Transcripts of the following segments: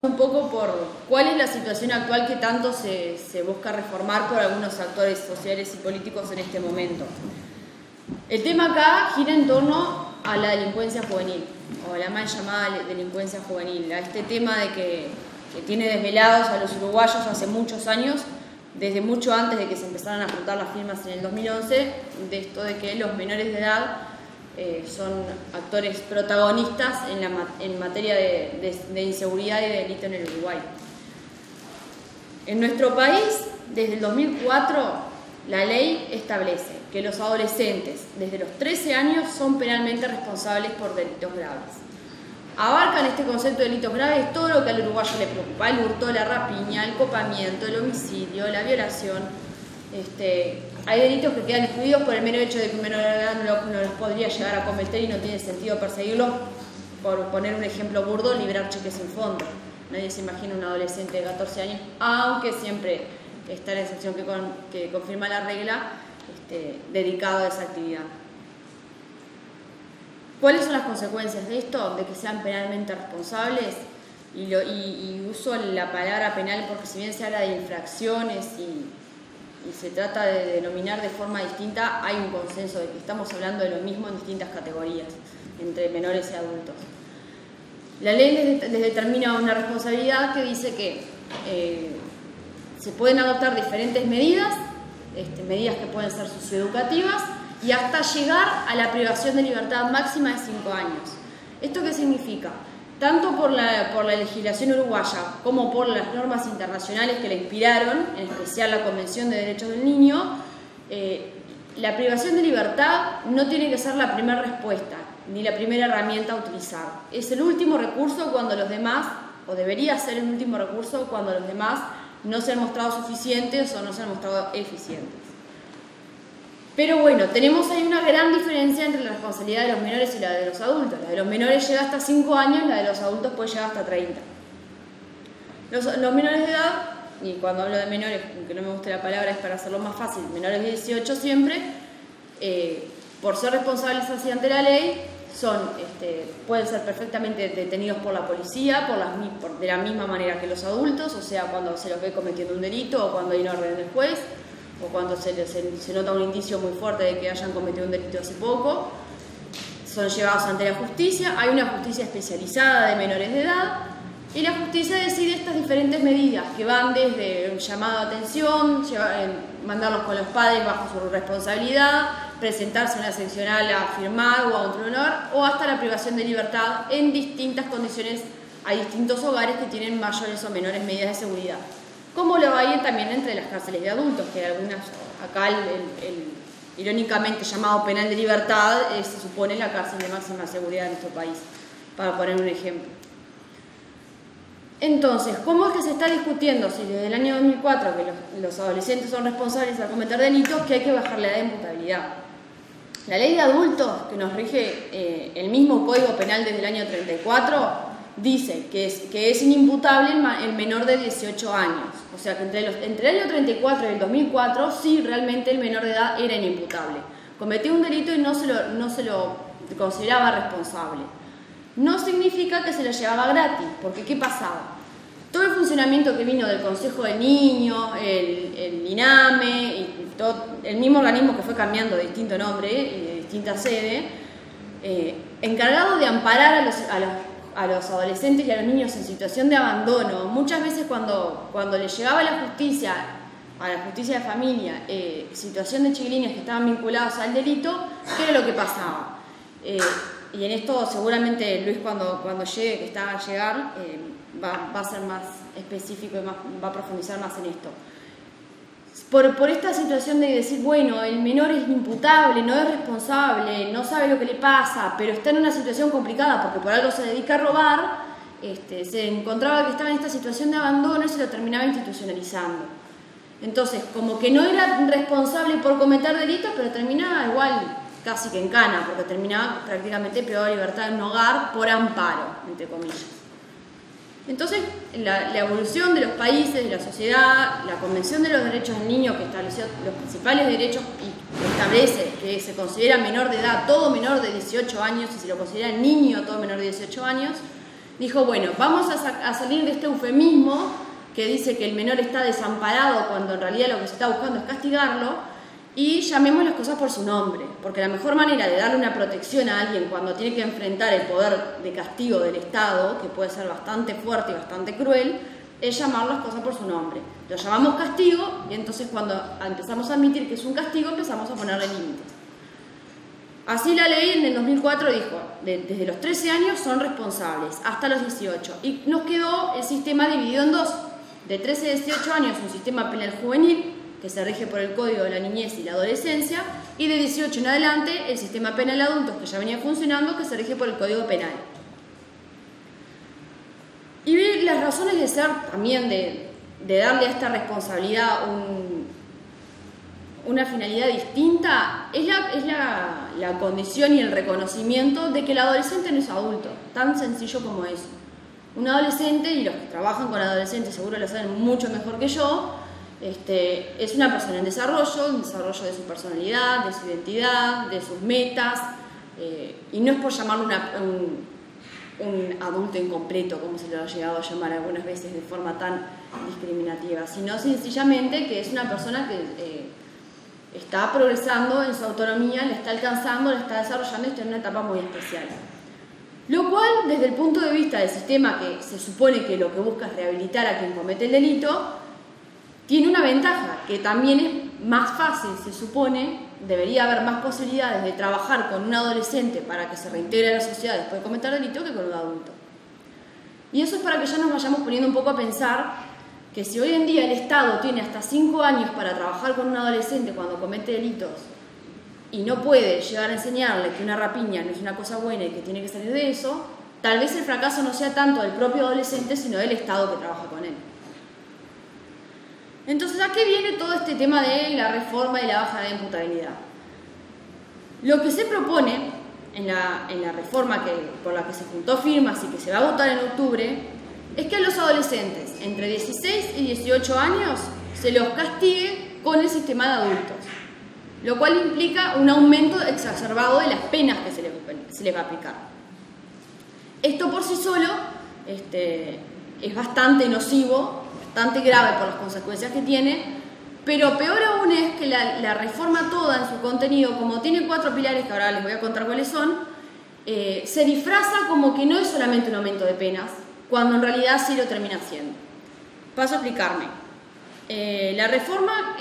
Un poco por cuál es la situación actual que tanto se busca reformar por algunos actores sociales y políticos en este momento. El tema acá gira en torno a la delincuencia juvenil, o a la mal llamada delincuencia juvenil, a este tema de que tiene desvelados a los uruguayos hace muchos años, desde mucho antes de que se empezaran a juntar las firmas en el 2011, de esto de que los menores de edad son actores protagonistas en materia de inseguridad y de delito en el Uruguay. En nuestro país, desde el 2004, la ley establece que los adolescentes desde los 13 años son penalmente responsables por delitos graves. Abarcan este concepto de delitos graves todo lo que al uruguayo le preocupa: el hurto, la rapiña, el copamiento, el homicidio, la violación. Hay delitos que quedan excluidos por el mero hecho de que un menor de edad no los podría llegar a cometer y no tiene sentido perseguirlos. Por poner un ejemplo burdo, librar cheques sin fondo. Nadie se imagina un adolescente de 14 años, aunque siempre está la excepción que confirma la regla, dedicado a esa actividad. ¿Cuáles son las consecuencias de esto? De que sean penalmente responsables. Y uso la palabra penal porque, si bien se habla de infracciones y se trata de denominar de forma distinta, hay un consenso de que estamos hablando de lo mismo en distintas categorías, entre menores y adultos. La ley les determina una responsabilidad que dice que se pueden adoptar diferentes medidas, medidas que pueden ser socioeducativas, y hasta llegar a la privación de libertad máxima de 5 años. ¿Esto qué significa? Tanto por la legislación uruguaya como por las normas internacionales que la inspiraron, en especial la Convención de Derechos del Niño, la privación de libertad no tiene que ser la primera respuesta, ni la primera herramienta a utilizar. Es el último recurso cuando los demás, o debería ser el último recurso cuando los demás no se han mostrado suficientes o no se han mostrado eficientes. Pero bueno, tenemos ahí una gran diferencia entre la responsabilidad de los menores y la de los adultos. La de los menores llega hasta 5 años, la de los adultos puede llegar hasta 30. Los menores de edad, y cuando hablo de menores, aunque no me guste la palabra, es para hacerlo más fácil, menores de 18 siempre, por ser responsables así ante la ley, pueden ser perfectamente detenidos por la policía, de la misma manera que los adultos, o sea, cuando se los ve cometiendo un delito o cuando hay una orden del juez, o cuando se nota un indicio muy fuerte de que hayan cometido un delito hace poco. Son llevados ante la justicia. Hay una justicia especializada de menores de edad y la justicia decide estas diferentes medidas que van desde un llamado de atención, mandarlos con los padres bajo su responsabilidad, presentarse a una seccional a firmar o a un tribunal, o hasta la privación de libertad en distintas condiciones a distintos hogares que tienen mayores o menores medidas de seguridad. Como lo hay también entre las cárceles de adultos, que algunas, acá el irónicamente llamado penal de libertad, se supone la cárcel de máxima seguridad en nuestro país, para poner un ejemplo. Entonces, ¿cómo es que se está discutiendo si desde el año 2004 que los adolescentes son responsables de cometer delitos, que hay que bajar la edad de imputabilidad? La ley de adultos, que nos rige el mismo Código Penal desde el año 34, dice que es inimputable el menor de 18 años. O sea que entre el año 34 y el 2004, sí, realmente el menor de edad era inimputable. Cometió un delito y no se lo consideraba responsable. No significa que se lo llevaba gratis, porque ¿qué pasaba? Todo el funcionamiento que vino del Consejo del Niño, el INAME, y todo, el mismo organismo que fue cambiando de distinto nombre y de distinta sede, encargado de amparar a los adolescentes y a los niños en situación de abandono. Muchas veces cuando les llegaba a la justicia de familia, situación de chiquilines que estaban vinculados al delito, ¿qué era lo que pasaba? Y en esto seguramente Luis, cuando llegue, que está a llegar, va a ser más específico y va a profundizar más en esto. Por esta situación de decir, bueno, el menor es imputable, no es responsable, no sabe lo que le pasa, pero está en una situación complicada porque por algo se dedica a robar, se encontraba que estaba en esta situación de abandono y se lo terminaba institucionalizando. Entonces, como que no era responsable por cometer delitos, pero terminaba igual casi que en cana, porque terminaba prácticamente privado de libertad en un hogar por amparo, entre comillas. Entonces, la evolución de los países, de la sociedad, la Convención de los Derechos del Niño, que estableció los principales derechos y establece que se considera menor de edad todo menor de 18 años y se lo considera niño todo menor de 18 años, dijo, bueno, vamos a salir de este eufemismo que dice que el menor está desamparado cuando en realidad lo que se está buscando es castigarlo, y llamemos las cosas por su nombre, porque la mejor manera de darle una protección a alguien cuando tiene que enfrentar el poder de castigo del Estado, que puede ser bastante fuerte y bastante cruel, es llamar las cosas por su nombre. Lo llamamos castigo y entonces cuando empezamos a admitir que es un castigo empezamos a ponerle límites. Así la ley en el 2004 dijo, desde los 13 años son responsables, hasta los 18. Y nos quedó el sistema dividido en dos. De 13 a 18 años un sistema penal juvenil, que se rige por el Código de la Niñez y la Adolescencia, y de 18 en adelante el sistema penal adultos, que ya venía funcionando, que se rige por el Código Penal. Y las razones de ser también de darle a esta responsabilidad una finalidad distinta es la condición y el reconocimiento de que el adolescente no es adulto, tan sencillo como eso. Un adolescente, y los que trabajan con adolescentes seguro lo saben mucho mejor que yo, es una persona en desarrollo de su personalidad, de su identidad, de sus metas, y no es por llamarlo un adulto incompleto, como se lo ha llegado a llamar algunas veces de forma tan discriminativa, sino sencillamente que es una persona que está progresando en su autonomía, la está alcanzando, la está desarrollando y está en una etapa muy especial. Lo cual, desde el punto de vista del sistema que se supone que lo que busca es rehabilitar a quien comete el delito, tiene una ventaja, que también es más fácil, se supone, debería haber más posibilidades de trabajar con un adolescente para que se reintegre a la sociedad después de cometer delito que con un adulto. Y eso es para que ya nos vayamos poniendo un poco a pensar que si hoy en día el Estado tiene hasta 5 años para trabajar con un adolescente cuando comete delitos y no puede llegar a enseñarle que una rapiña no es una cosa buena y que tiene que salir de eso, tal vez el fracaso no sea tanto del propio adolescente, sino del Estado que trabaja con él. Entonces, ¿a qué viene todo este tema de la reforma y la baja de imputabilidad? Lo que se propone en la reforma por la que se juntó firmas y que se va a votar en octubre es que a los adolescentes entre 16 y 18 años se los castigue con el sistema de adultos, lo cual implica un aumento exacerbado de las penas que se les va a aplicar. Esto por sí solo es bastante nocivo, bastante grave por las consecuencias que tiene, pero peor aún es que la reforma toda en su contenido, como tiene 4 pilares que ahora les voy a contar cuáles son, se disfraza como que no es solamente un aumento de penas, cuando en realidad sí lo termina siendo. Paso a explicarme. La reforma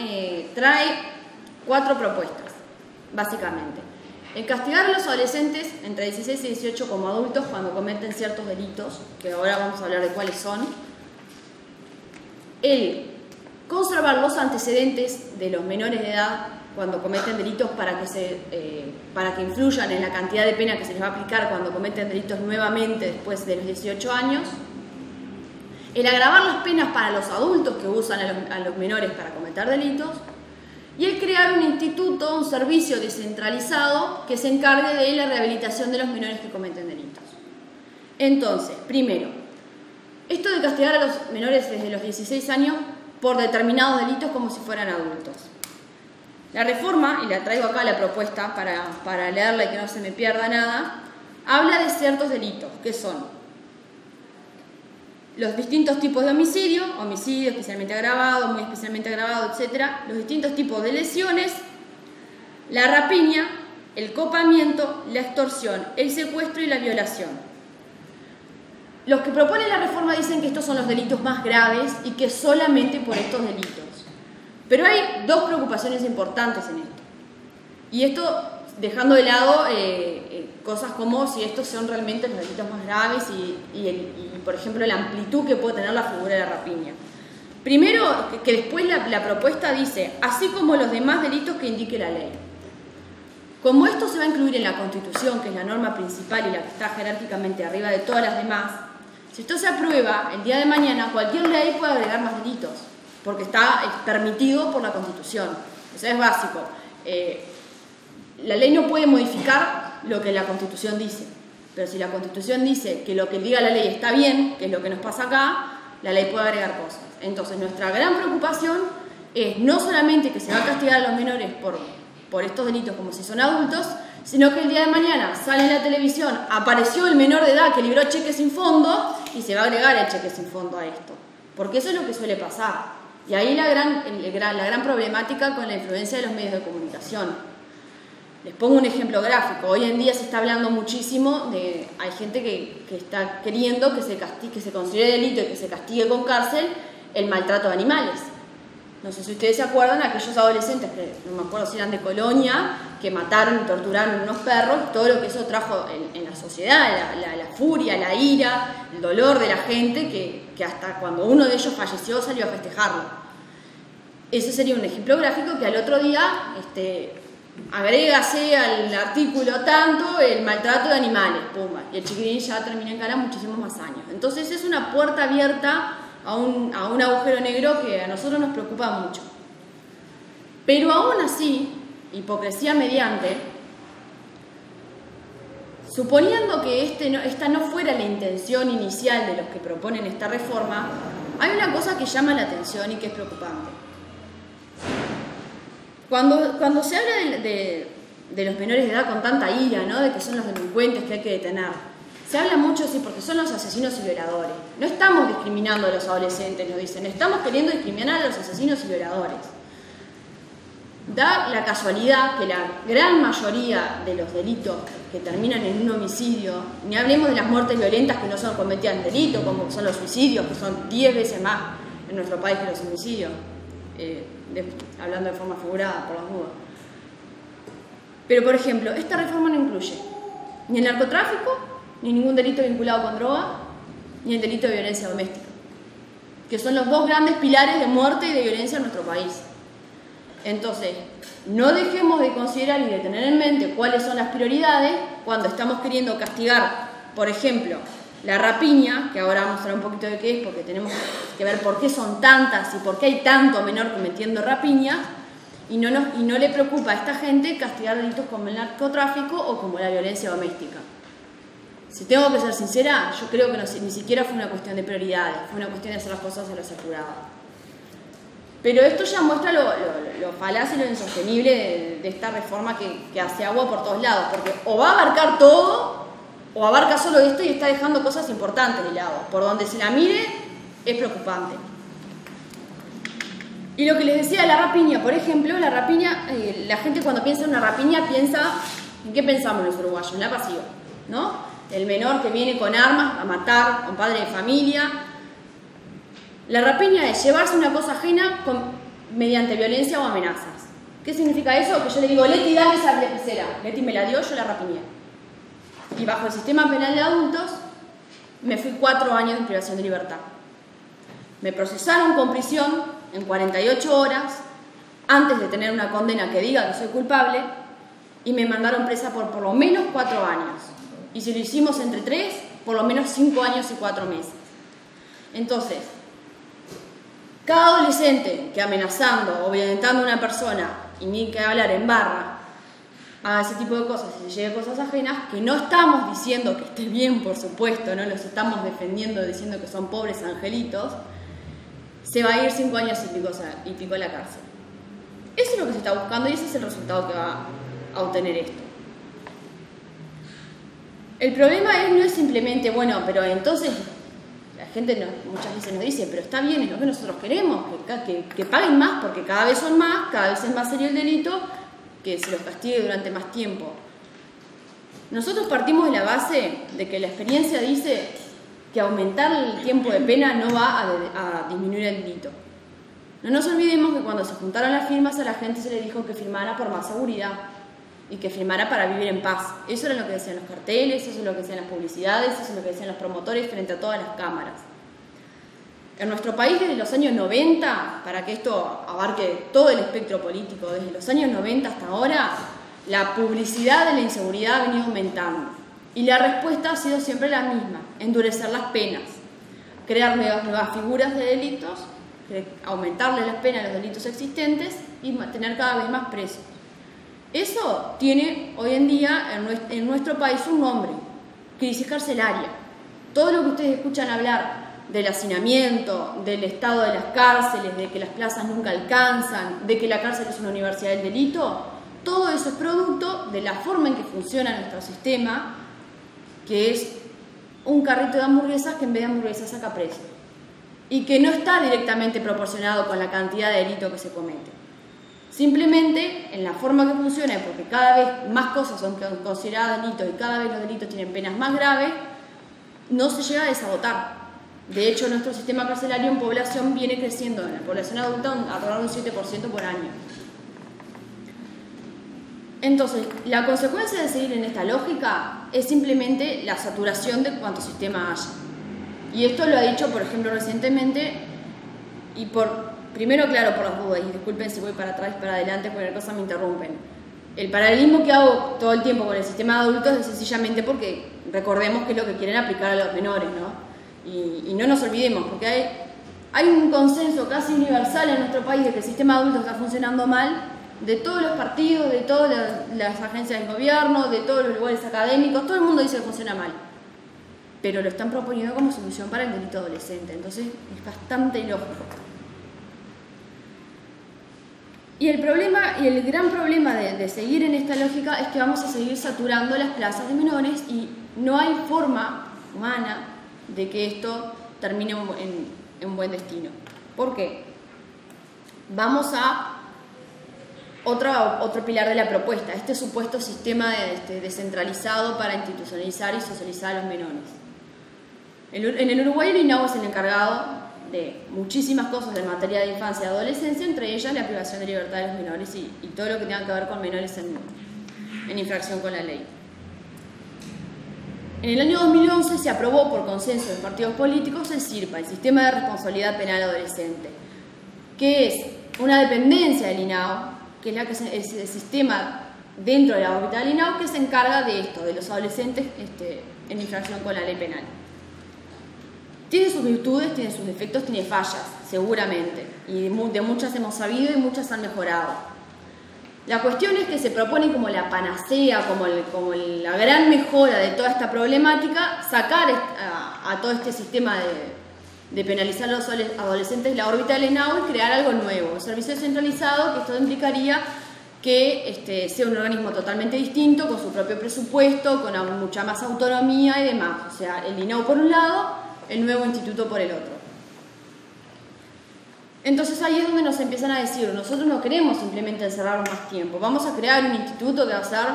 trae 4 propuestas, básicamente. El castigar a los adolescentes entre 16 y 18 como adultos cuando cometen ciertos delitos, que ahora vamos a hablar de cuáles son. El conservar los antecedentes de los menores de edad cuando cometen delitos para que influyan en la cantidad de pena que se les va a aplicar cuando cometen delitos nuevamente después de los 18 años. El agravar las penas para los adultos que usan a los menores para cometer delitos. Y el crear un instituto, un servicio descentralizado que se encargue de la rehabilitación de los menores que cometen delitos. Entonces, primero, esto de castigar a los menores desde los 16 años por determinados delitos como si fueran adultos. La reforma, y la traigo acá la propuesta para leerla y que no se me pierda nada, habla de ciertos delitos, que son los distintos tipos de homicidio especialmente agravado, muy especialmente agravado, etc., los distintos tipos de lesiones, la rapiña, el copamiento, la extorsión, el secuestro y la violación. Los que proponen la reforma dicen que estos son los delitos más graves y que solamente por estos delitos. Pero hay 2 preocupaciones importantes en esto. Y esto dejando de lado cosas como si estos son realmente los delitos más graves y, por ejemplo, la amplitud que puede tener la figura de la rapiña. Primero, que después la propuesta dice, así como los demás delitos que indique la ley. Como esto se va a incluir en la Constitución, que es la norma principal y la que está jerárquicamente arriba de todas las demás, si esto se aprueba, el día de mañana cualquier ley puede agregar más delitos, porque está permitido por la Constitución. Eso es básico. La ley no puede modificar lo que la Constitución dice, pero si la Constitución dice que lo que diga la ley está bien, que es lo que nos pasa acá, la ley puede agregar cosas. Entonces, nuestra gran preocupación es no solamente que se va a castigar a los menores por estos delitos como si son adultos, sino que el día de mañana sale en la televisión, apareció el menor de edad que libró cheques sin fondo y se va a agregar el cheque sin fondo a esto. Porque eso es lo que suele pasar. Y ahí la gran problemática con la influencia de los medios de comunicación. Les pongo un ejemplo gráfico. Hoy en día se está hablando muchísimo de... Hay gente que está queriendo que se considere delito y que se castigue con cárcel el maltrato de animales. No sé si ustedes se acuerdan, aquellos adolescentes que no me acuerdo si eran de Colonia, que mataron y torturaron unos perros, todo lo que eso trajo en la sociedad, la furia, la ira, el dolor de la gente, que hasta cuando uno de ellos falleció salió a festejarlo. Ese sería un ejemplo gráfico que al otro día agrégase al artículo tanto el maltrato de animales, pumba, y el chiquirín ya termina en cana muchísimos más años. Entonces es una puerta abierta a un agujero negro que a nosotros nos preocupa mucho. Pero aún así, hipocresía mediante, suponiendo que esta no fuera la intención inicial de los que proponen esta reforma, hay una cosa que llama la atención y que es preocupante. Cuando se habla de los menores de edad con tanta ira, ¿no? De que son los delincuentes que hay que detener, se habla mucho así porque son los asesinos y violadores. No estamos discriminando a los adolescentes, nos dicen, estamos queriendo discriminar a los asesinos y violadores. Da la casualidad que la gran mayoría de los delitos que terminan en un homicidio, ni hablemos de las muertes violentas que no son cometidas en delito, como son los suicidios, que son 10 veces más en nuestro país que los homicidios, hablando de forma figurada, por las dudas. Pero, por ejemplo, esta reforma no incluye ni el narcotráfico, ni ningún delito vinculado con droga, ni el delito de violencia doméstica, que son los dos grandes pilares de muerte y de violencia en nuestro país. Entonces, no dejemos de considerar y de tener en mente cuáles son las prioridades cuando estamos queriendo castigar, por ejemplo, la rapiña, que ahora vamos a hablar un poquito de qué es, porque tenemos que ver por qué son tantas y por qué hay tanto menor cometiendo rapiña, y no le preocupa a esta gente castigar delitos como el narcotráfico o como la violencia doméstica. Si tengo que ser sincera, yo creo que ni siquiera fue una cuestión de prioridades, fue una cuestión de hacer las cosas a lo apurado. Pero esto ya muestra lo falaz y lo insostenible de esta reforma que hace agua por todos lados, porque o va a abarcar todo, o abarca solo esto y está dejando cosas importantes de lado. Por donde se la mire, es preocupante. Y lo que les decía de la rapiña, por ejemplo, la rapiña, la gente cuando piensa en una rapiña piensa, ¿en qué pensamos los uruguayos? En la pasiva, ¿no? El menor que viene con armas a matar a un padre de familia. La rapiña es llevarse una cosa ajena mediante violencia o amenazas. ¿Qué significa eso? Que yo le digo, Leti, dame esa lapicera. Leti me la dio, yo la rapiñé. Y bajo el sistema penal de adultos, me fui 4 años de privación de libertad. Me procesaron con prisión en 48 horas, antes de tener una condena que diga que soy culpable, y me mandaron presa por lo menos 4 años. Y si lo hicimos entre 3, por lo menos 5 años y 4 meses. Entonces, cada adolescente que amenazando o violentando a una persona, y ni que hablar en barra, haga ese tipo de cosas y se lleve cosas ajenas, que no estamos diciendo que esté bien, por supuesto, no los estamos defendiendo diciendo que son pobres angelitos, se va a ir 5 años y pico a la cárcel. Eso es lo que se está buscando y ese es el resultado que va a obtener esto. El problema no es simplemente, bueno, pero entonces la gente muchas veces nos dice, pero está bien, es lo que nosotros queremos, que paguen más porque cada vez son más, cada vez es más serio el delito, que se los castigue durante más tiempo. Nosotros partimos de la base de que la experiencia dice que aumentar el tiempo de pena no va a disminuir el delito. No nos olvidemos que cuando se juntaron las firmas a la gente se le dijo que firmara por más seguridad y que firmara para vivir en paz. Eso era lo que decían los carteles, eso es lo que decían las publicidades, eso es lo que decían los promotores frente a todas las cámaras. En nuestro país desde los años 90, para que esto abarque todo el espectro político, desde los años 90 hasta ahora, la publicidad de la inseguridad ha venido aumentando. Y la respuesta ha sido siempre la misma, endurecer las penas, crear nuevas figuras de delitos, aumentarle las penas a los delitos existentes y tener cada vez más presos. Eso tiene hoy en día en nuestro país un nombre, crisis carcelaria. Todo lo que ustedes escuchan hablar del hacinamiento, del estado de las cárceles, de que las plazas nunca alcanzan, de que la cárcel es una universidad del delito, todo eso es producto de la forma en que funciona nuestro sistema, que es un carrito de hamburguesas que en vez de hamburguesas saca precio y que no está directamente proporcionado con la cantidad de delito que se comete. Simplemente en la forma que funciona, porque cada vez más cosas son consideradas delitos y cada vez los delitos tienen penas más graves, no se llega a desagotar. De hecho, nuestro sistema carcelario en población viene creciendo, en la población adulta alrededor de un 7% por año. Entonces, la consecuencia de seguir en esta lógica es simplemente la saturación de cuanto sistema haya. Y esto lo ha dicho, por ejemplo, recientemente, y primero, claro, por las dudas, y disculpen si voy para atrás y para adelante, cualquier cosa me interrumpen. El paralelismo que hago todo el tiempo con el sistema de adultos es sencillamente porque recordemos que es lo que quieren aplicar a los menores, ¿no? Y no nos olvidemos, porque hay un consenso casi universal en nuestro país de que el sistema de adultos está funcionando mal, de todos los partidos, de todas las agencias del gobierno, de todos los lugares académicos, todo el mundo dice que funciona mal. Pero lo están proponiendo como solución para el delito adolescente, entonces es bastante ilógico. Y el gran problema de seguir en esta lógica es que vamos a seguir saturando las plazas de menores y no hay forma humana de que esto termine en buen destino. ¿Por qué? Vamos a otro pilar de la propuesta, este supuesto sistema descentralizado para institucionalizar y socializar a los menores. En el Uruguay el INAU es el encargado de muchísimas cosas en materia de infancia y adolescencia, entre ellas la privación de libertad de los menores y todo lo que tenga que ver con menores en infracción con la ley. En el año 2011 se aprobó por consenso de partidos políticos el SIRPA, el Sistema de Responsabilidad Penal Adolescente, que es una dependencia del INAU, que es el sistema dentro de la órbita del INAU que se encarga de esto, de los adolescentes en infracción con la ley penal. Tiene sus virtudes, tiene sus defectos, tiene fallas, seguramente, y de muchas hemos sabido y muchas han mejorado. La cuestión es que se propone como la panacea, como la gran mejora de toda esta problemática, sacar a todo este sistema de penalizar a los adolescentes de la órbita del INAU y crear algo nuevo, un servicio descentralizado, que esto implicaría que sea un organismo totalmente distinto, con su propio presupuesto, con mucha más autonomía y demás. O sea, el INAU por un lado, el nuevo instituto por el otro. Entonces ahí es donde nos empiezan a decir, nosotros no queremos simplemente encerrarnos más tiempo, vamos a crear un instituto que va a ser,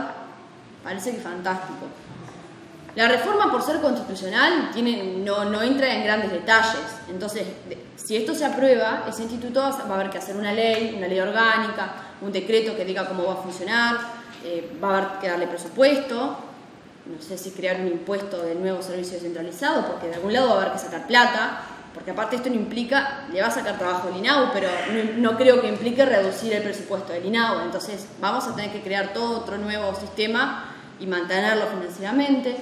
parece que fantástico. La reforma, por ser constitucional, no entra en grandes detalles. Entonces, si esto se aprueba, ese instituto va a haber que hacer una ley orgánica, un decreto que diga cómo va a funcionar, va a haber que darle presupuesto, no sé si crear un impuesto del nuevo servicio descentralizado, porque de algún lado va a haber que sacar plata, porque aparte esto no implica, le va a sacar trabajo al INAU, pero no creo que implique reducir el presupuesto del INAU. Entonces, vamos a tener que crear todo otro nuevo sistema y mantenerlo financieramente.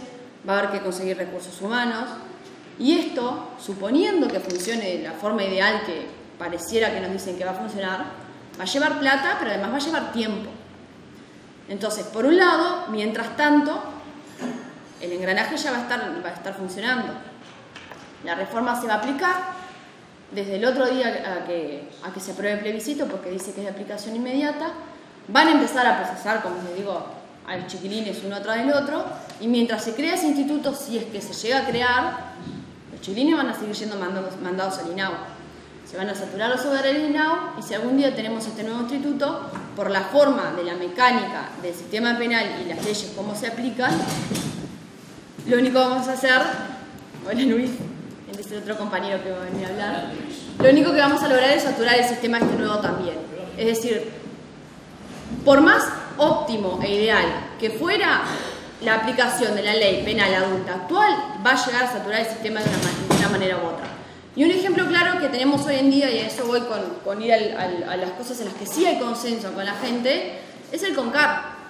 Va a haber que conseguir recursos humanos, y esto, suponiendo que funcione de la forma ideal que pareciera que nos dicen que va a funcionar, va a llevar plata, pero además va a llevar tiempo. Entonces, por un lado, mientras tanto, el engranaje ya va a estar funcionando. La reforma se va a aplicar desde el otro día a que se apruebe el plebiscito, porque dice que es de aplicación inmediata. Van a empezar a procesar, como les digo, a los chiquilines uno tras del otro, y mientras se crea ese instituto, si es que se llega a crear, los chiquilines van a seguir siendo mandados al INAU. Se van a saturar los hogares del INAU, y si algún día tenemos este nuevo instituto, por la forma de la mecánica del sistema penal y las leyes, cómo se aplican, lo único que vamos a hacer, hola Luis, es el otro compañero que va a venir a hablar, lo único que vamos a lograr es saturar el sistema nuevo también. Es decir, por más óptimo e ideal que fuera la aplicación de la ley penal adulta actual, va a llegar a saturar el sistema de una manera u otra. Y un ejemplo claro que tenemos hoy en día, y a eso voy con ir a las cosas en las que sí hay consenso con la gente, es el CONCAR.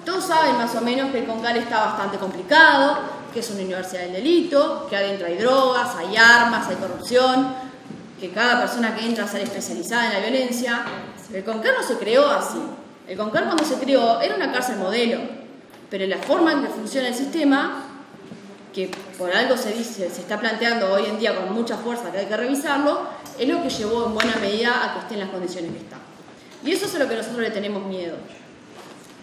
Todos saben más o menos que el CONCAR está bastante complicado, que es una universidad del delito, que adentro hay drogas, hay armas, hay corrupción, que cada persona que entra sale especializada en la violencia. El CONCAR no se creó así. El CONCAR, cuando se creó, era una cárcel modelo, pero la forma en que funciona el sistema, que por algo se está planteando hoy en día con mucha fuerza que hay que revisarlo, es lo que llevó en buena medida a que esté en las condiciones que está. Y eso es a lo que nosotros le tenemos miedo.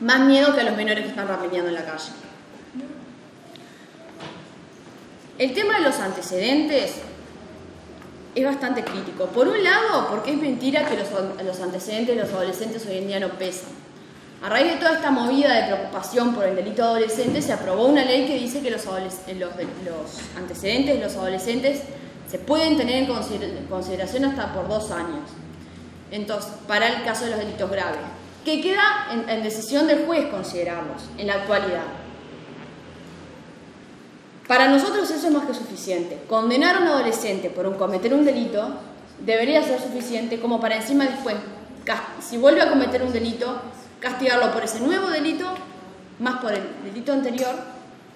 más miedo que a los menores que están rapiñando en la calle. El tema de los antecedentes es bastante crítico. Por un lado, porque es mentira que los antecedentes de los adolescentes hoy en día no pesan. A raíz de toda esta movida de preocupación por el delito adolescente, se aprobó una ley que dice que los antecedentes de los adolescentes se pueden tener en consideración hasta por 2 años. Entonces, para el caso de los delitos graves, que queda en decisión del juez considerarlos en la actualidad. Para nosotros eso es más que suficiente. Condenar a un adolescente por cometer un delito debería ser suficiente como para encima después, si vuelve a cometer un delito, castigarlo por ese nuevo delito, más por el delito anterior,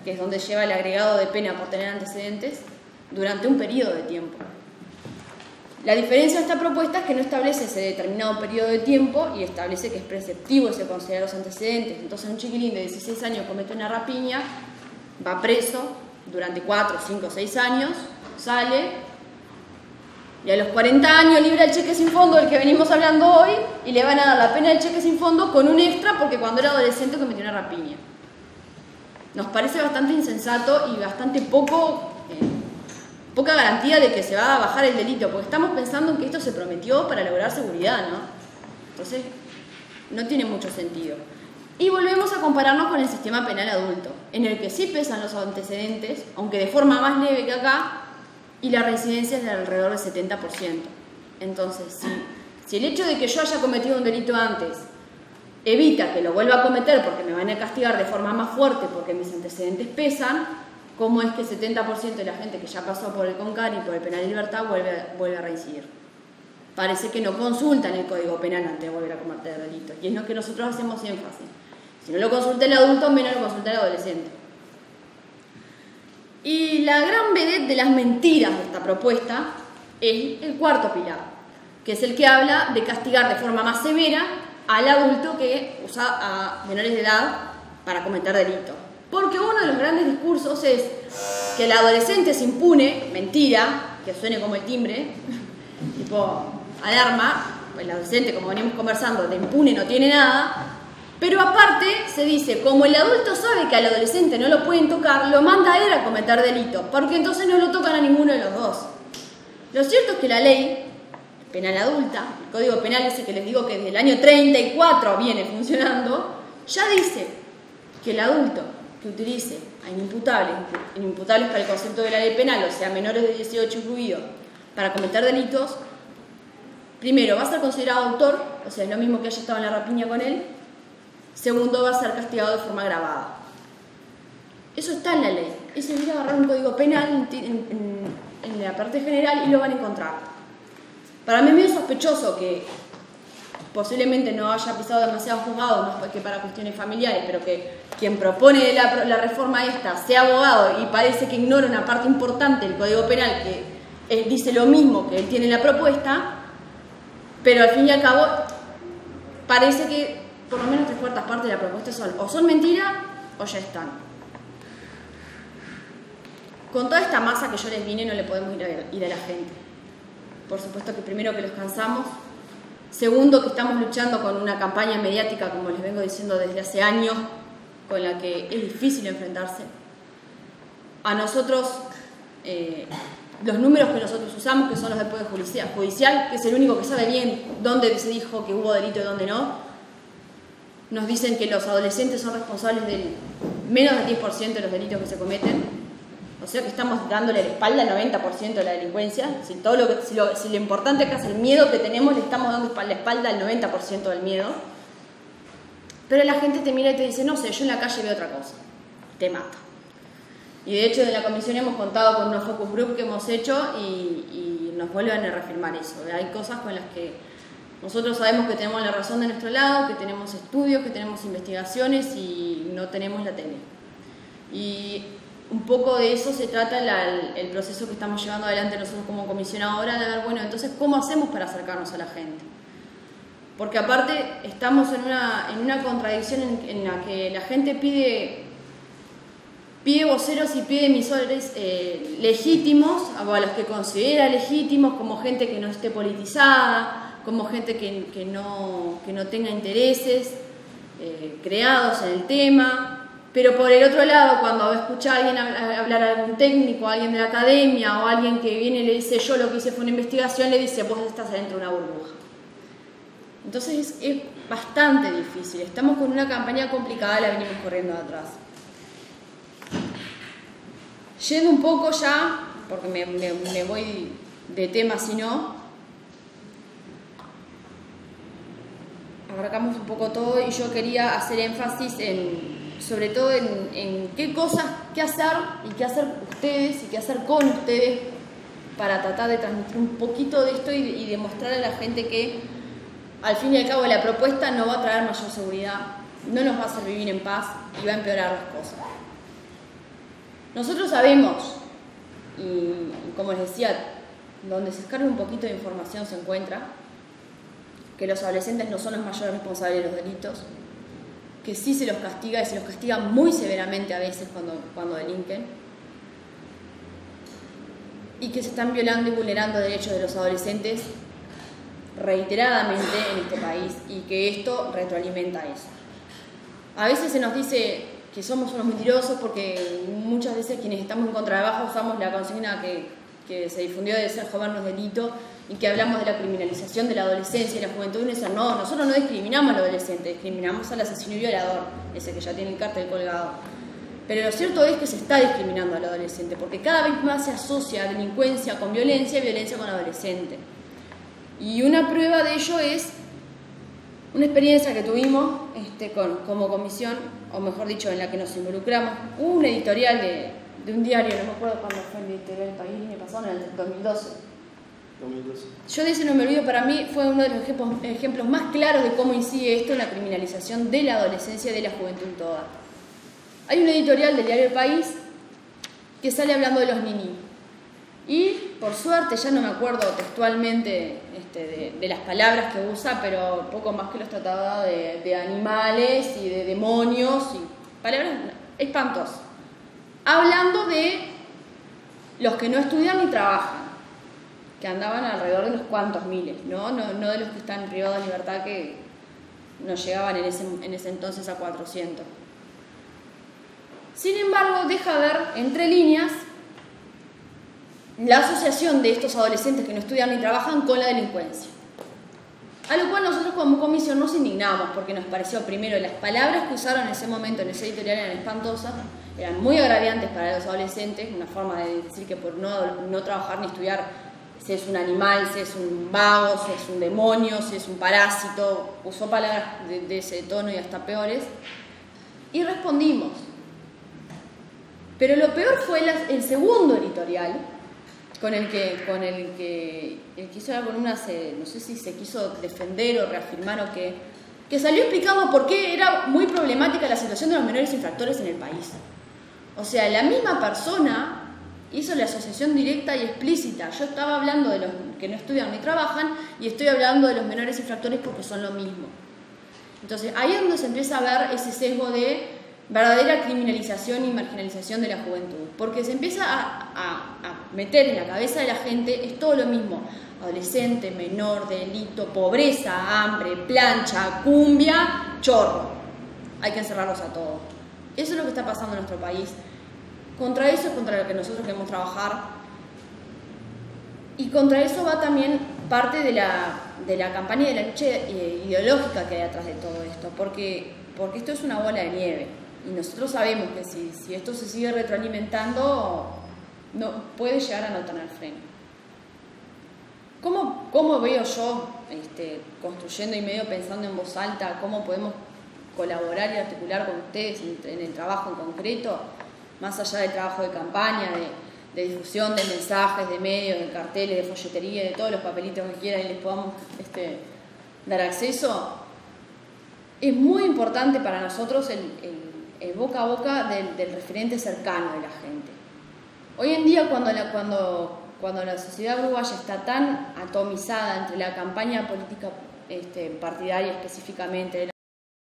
que es donde lleva el agregado de pena por tener antecedentes, durante un periodo de tiempo. La diferencia de esta propuesta es que no establece ese determinado periodo de tiempo y establece que es preceptivo y se considera los antecedentes. Entonces un chiquilín de 16 años comete una rapiña, va preso durante 4, 5, 6 años, sale y a los 40 años libra el cheque sin fondo del que venimos hablando hoy y le van a dar la pena del cheque sin fondo con un extra porque cuando era adolescente cometió una rapiña. Nos parece bastante insensato y bastante poca garantía de que se va a bajar el delito, porque estamos pensando en que esto se prometió para lograr seguridad, ¿no? Entonces, no tiene mucho sentido. Y volvemos a compararnos con el sistema penal adulto, en el que sí pesan los antecedentes, aunque de forma más leve que acá, y la reincidencia es de alrededor del 70%. Entonces, si el hecho de que yo haya cometido un delito antes evita que lo vuelva a cometer porque me van a castigar de forma más fuerte porque mis antecedentes pesan, ¿cómo es que el 70% de la gente que ya pasó por el CONCAR y por el penal de libertad vuelve a reincidir? Parece que no consultan el Código Penal antes de volver a cometer delitos. Y es lo que nosotros hacemos énfasis. Si no lo consulta el adulto, menos lo consulta el adolescente. Y la gran vedette de las mentiras de esta propuesta es el cuarto pilar, que es el que habla de castigar de forma más severa al adulto que usa a menores de edad para cometer delitos. Porque uno de los grandes discursos es que el adolescente es impune, mentira, que suene como el timbre, tipo alarma, el adolescente, como venimos conversando, de impune no tiene nada, pero aparte se dice, como el adulto sabe que al adolescente no lo pueden tocar, lo manda a él a cometer delitos, porque entonces no lo tocan a ninguno de los dos. Lo cierto es que la ley penal adulta, el Código Penal ese que les digo que desde el año 34 viene funcionando, ya dice que el adulto que utilice a inimputables para el concepto de la ley penal, o sea, menores de 18 incluidos, para cometer delitos, primero, va a ser considerado autor, o sea, es lo mismo que haya estado en la rapiña con él. Segundo, va a ser castigado de forma agravada. Eso está en la ley. Es ir a agarrar un código penal en la parte general y lo van a encontrar. Para mí es medio sospechoso que posiblemente no haya pisado demasiado juzgado, más que para cuestiones familiares, pero que quien propone la reforma esta sea abogado y parece que ignora una parte importante del Código Penal que dice lo mismo que él tiene en la propuesta, pero al fin y al cabo parece que por lo menos 3/4 partes de la propuesta son mentiras o ya están. Con toda esta masa que yo les vine no le podemos ir a la gente. Por supuesto que primero que los cansamos, segundo que estamos luchando con una campaña mediática, como les vengo diciendo desde hace años, con la que es difícil enfrentarse. A nosotros, los números que nosotros usamos, que son los del Poder Judicial, que es el único que sabe bien dónde se dijo que hubo delito y dónde no, nos dicen que los adolescentes son responsables del menos del 10% de los delitos que se cometen. O sea que estamos dándole la espalda al 90% de la delincuencia. Si lo importante acá es el miedo que tenemos, le estamos dando la espalda al 90% del miedo. Pero la gente te mira y te dice, no sé, yo en la calle veo otra cosa. Te mata. Y de hecho en la comisión hemos contado con unos focus group que hemos hecho y nos vuelven a reafirmar eso. Hay cosas con las que nosotros sabemos que tenemos la razón de nuestro lado, que tenemos estudios, que tenemos investigaciones y no tenemos la tele. Y un poco de eso se trata el proceso que estamos llevando adelante nosotros como comisión ahora, de ver, bueno, entonces, ¿cómo hacemos para acercarnos a la gente? Porque aparte estamos en una contradicción en la que la gente pide voceros y pide emisores legítimos, o a los que considera legítimos, como gente que no esté politizada, como gente que no tenga intereses, creados en el tema. Pero por el otro lado, cuando escucha a alguien hablar a algún técnico, a alguien de la academia o a alguien que viene y le dice yo lo que hice fue una investigación, le dice vos estás adentro de una burbuja. Entonces es bastante difícil. Estamos con una campaña complicada, la venimos corriendo de atrás. Yendo un poco ya, porque me voy de tema si no, abarcamos un poco todo y yo quería hacer énfasis sobre todo en qué cosas, qué hacer y qué hacer ustedes y qué hacer con ustedes para tratar de transmitir un poquito de esto y demostrar a la gente que al fin y al cabo la propuesta no va a traer mayor seguridad, no nos va a hacer vivir en paz y va a empeorar las cosas. Nosotros sabemos, y como les decía, donde se escarbe un poquito de información se encuentra, que los adolescentes no son los mayores responsables de los delitos, que sí se los castiga y se los castiga muy severamente a veces cuando delinquen, y que se están violando y vulnerando derechos de los adolescentes reiteradamente en este país y que esto retroalimenta eso. A veces se nos dice que somos unos mentirosos porque muchas veces quienes estamos en contra de abajo usamos la consigna que se difundió de ser joven no es delito y que hablamos de la criminalización de la adolescencia y la juventud. Y dicen, no, nosotros no discriminamos al adolescente, discriminamos al asesino y violador, ese que ya tiene el cártel colgado. Pero lo cierto es que se está discriminando al adolescente porque cada vez más se asocia delincuencia con violencia y violencia con adolescente. Y una prueba de ello es una experiencia que tuvimos como comisión, o mejor dicho, en la que nos involucramos. Hubo un editorial de un diario, no me acuerdo cuándo fue el editorial del país, me pasó en el 2012. Yo de ese no me olvido, para mí fue uno de los ejemplos más claros de cómo incide esto en la criminalización de la adolescencia y de la juventud toda. Hay un editorial del diario El País que sale hablando de los ninis. Y, por suerte, ya no me acuerdo textualmente de las palabras que usa, pero poco más que los trataba de animales y de demonios y palabras espantosas. Hablando de los que no estudian ni trabajan, que andaban alrededor de unos cuantos miles, no de los que están privados de libertad, que no llegaban en ese entonces a 400. Sin embargo, deja ver entre líneas la asociación de estos adolescentes que no estudian ni trabajan con la delincuencia. A lo cual nosotros como comisión nos indignamos porque nos pareció, primero, las palabras que usaron en ese momento en ese editorial eran espantosas, eran muy agraviantes para los adolescentes, una forma de decir que por no trabajar ni estudiar si es un animal, si es un vago, si es un demonio, si es un parásito, usó palabras de ese tono y hasta peores, y respondimos. Pero lo peor fue el segundo editorial, con el que hizo la columna, no sé si se quiso defender o reafirmar o qué, que salió explicando por qué era muy problemática la situación de los menores infractores en el país. O sea, la misma persona hizo la asociación directa y explícita. Yo estaba hablando de los que no estudian ni trabajan y estoy hablando de los menores infractores porque son lo mismo. Entonces, ahí es donde se empieza a ver ese sesgo de verdadera criminalización y marginalización de la juventud, porque se empieza a meter en la cabeza de la gente, es todo lo mismo, adolescente, menor, delito, pobreza, hambre, plancha, cumbia, chorro, hay que encerrarlos a todos. Eso es lo que está pasando en nuestro país. Contra eso es contra lo que nosotros queremos trabajar, y contra eso va también parte de la campaña de la lucha ideológica que hay atrás de todo esto, porque esto es una bola de nieve. Y nosotros sabemos que si esto se sigue retroalimentando, no puede llegar a no tener freno. ¿Cómo veo yo, construyendo y medio pensando en voz alta, cómo podemos colaborar y articular con ustedes en el trabajo en concreto, más allá del trabajo de campaña, de difusión de mensajes, de medios, de carteles, de folletería, de todos los papelitos que quieran y les podamos dar acceso? Es muy importante para nosotros el boca a boca del referente cercano de la gente. Hoy en día, cuando la sociedad uruguaya está tan atomizada entre la campaña política partidaria específicamente,